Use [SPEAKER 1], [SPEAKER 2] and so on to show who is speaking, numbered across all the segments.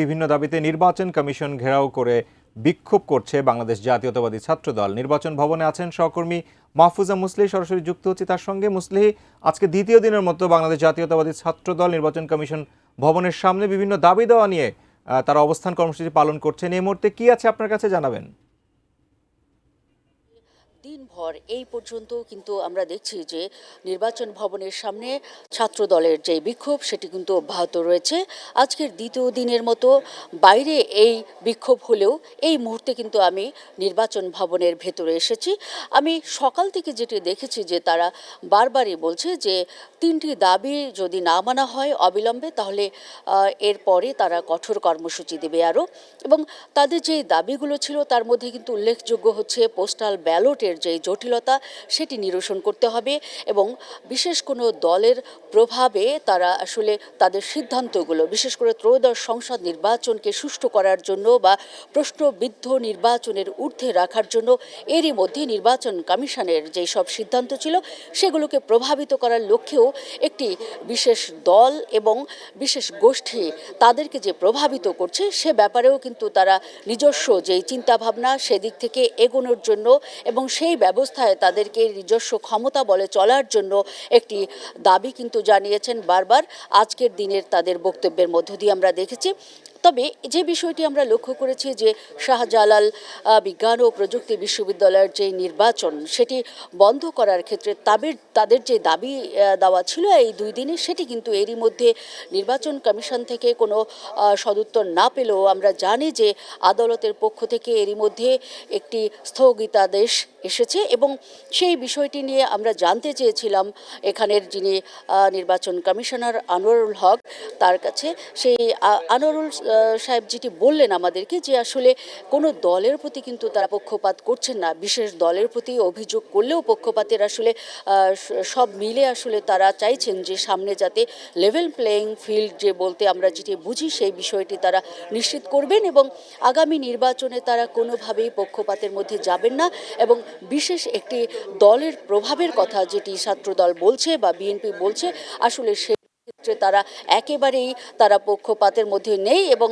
[SPEAKER 1] বিভিন্ন দাবিতে নির্বাচন কমিশন ঘেরাও করে বিক্ষোভ করছে বাংলাদেশ জাতীয়তাবাদী ছাত্রদল। নির্বাচন ভবনে আছেন সহকর্মী মাহফুজা মুসলিহ, সরাসরি যুক্ত হচ্ছে তার সঙ্গে। মুসলিহ, আজকে দ্বিতীয় দিনের মতো বাংলাদেশ জাতীয়তাবাদী ছাত্রদল নির্বাচন কমিশন ভবনের সামনে বিভিন্ন দাবি দেওয়া নিয়ে তারা অবস্থান কর্মসূচি পালন করছেন। এই মুহূর্তে কি আছে আপনার কাছে জানাবেন?
[SPEAKER 2] দিনভর এই পর্যন্ত কিন্তু আমরা দেখছি যে নির্বাচন ভবনের সামনে ছাত্র দলের যে বিক্ষোভ সেটি কিন্তু অব্যাহত রয়েছে। আজকের দ্বিতীয় দিনের মতো বাইরে এই বিক্ষোভ হলেও এই মুহূর্তে কিন্তু আমি নির্বাচন ভবনের ভেতরে এসেছি। আমি সকাল থেকে যেটি দেখেছি যে তারা বারবারই বলছে যে 3টি দাবি যদি না মানা হয় অবিলম্বে, তাহলে এরপরে তারা কঠোর কর্মসূচি দেবে আরও। এবং তাদের যে দাবিগুলো ছিল তার মধ্যে কিন্তু উল্লেখযোগ্য হচ্ছে পোস্টাল ব্যালটের যে জটিলতা সেটি নিরসন করতে হবে এবং বিশেষ কোনো দলের প্রভাবে তারা আসলে তাদের সিদ্ধান্তগুলো, বিশেষ করে ত্রয়োদশ সংসদ নির্বাচনকে সুষ্ঠু করার জন্য বা প্রশ্নবিদ্ধ নির্বাচনের ঊর্ধ্বে রাখার জন্য এরই মধ্যে নির্বাচন কমিশনের যেই সব সিদ্ধান্ত ছিল সেগুলোকে প্রভাবিত করার লক্ষ্যেও একটি বিশেষ দল এবং বিশেষ গোষ্ঠী তাদেরকে যে প্রভাবিত করছে সে ব্যাপারেও কিন্তু তারা নিজস্ব যেই চিন্তাভাবনা সেদিক থেকে এগোনোর জন্য এবং সেই ব্যবস্থায় তাদেরকে নিজস্ব ক্ষমতা বলে চলার জন্য একটি দাবি কিন্তু জানিয়েছেন বারবার। আজকের দিনের তাদের বক্তব্যের মধ্য দিয়ে আমরা দেখেছি। তবে যে বিষয়টি আমরা লক্ষ্য করেছি যে শাহজালাল বিজ্ঞান ও প্রযুক্তি বিশ্ববিদ্যালয়ের যে নির্বাচন সেটি বন্ধ করার ক্ষেত্রে তাদের যে দাবি দেওয়া ছিল এই 2 দিনে, সেটি কিন্তু এরই মধ্যে নির্বাচন কমিশন থেকে কোনো সদুত্তর না পেলেও আমরা জানি যে আদালতের পক্ষ থেকে এরই মধ্যে একটি স্থগিতাদেশ এসেছে এবং সেই বিষয়টি নিয়ে আমরা জানতে চেয়েছিলাম এখানের যিনি নির্বাচন কমিশনার আনোয়ারুল হক তার কাছে। সেই আনোয়ারুল সাহেব যেটি বললেন আমাদেরকে যে আসলে কোনো দলের প্রতি কিন্তু তারা পক্ষপাত করছেন না, বিশেষ দলের প্রতি অভিযোগ করলেও পক্ষপাতের আসলে সব মিলে আসলে তারা চাইছেন যে সামনে যাতে লেভেল প্লেয়িং ফিল্ড যে বলতে আমরা যেটি বুঝি সেই বিষয়টি তারা নিশ্চিত করবেন এবং আগামী নির্বাচনে তারা কোনোভাবেই পক্ষপাতের মধ্যে যাবেন না এবং বিশেষ একটি দলের প্রভাবের কথা যেটি ছাত্রদল বলছে বা বিএনপি বলছে আসলে ক্ষেত্রে তারা একেবারেই তারা পক্ষপাতের মধ্যে নেই এবং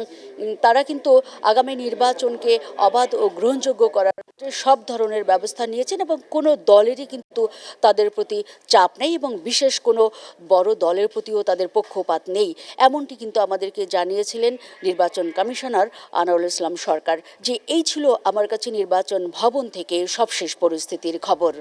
[SPEAKER 2] তারা কিন্তু আগামী নির্বাচনকে অবাধ ও গ্রহণযোগ্য করার সব ধরনের ব্যবস্থা নিয়েছেন এবং কোনো দলেরই কিন্তু তাদের প্রতি চাপ নেই এবং বিশেষ কোনো বড় দলের প্রতিও তাদের পক্ষপাত নেই, এমনটি কিন্তু আমাদেরকে জানিয়েছিলেন নির্বাচন কমিশনার আনোয়ারুল ইসলাম সরকার। যে এই ছিল আমার কাছে নির্বাচন ভবন থেকে সবশেষ পরিস্থিতির খবর।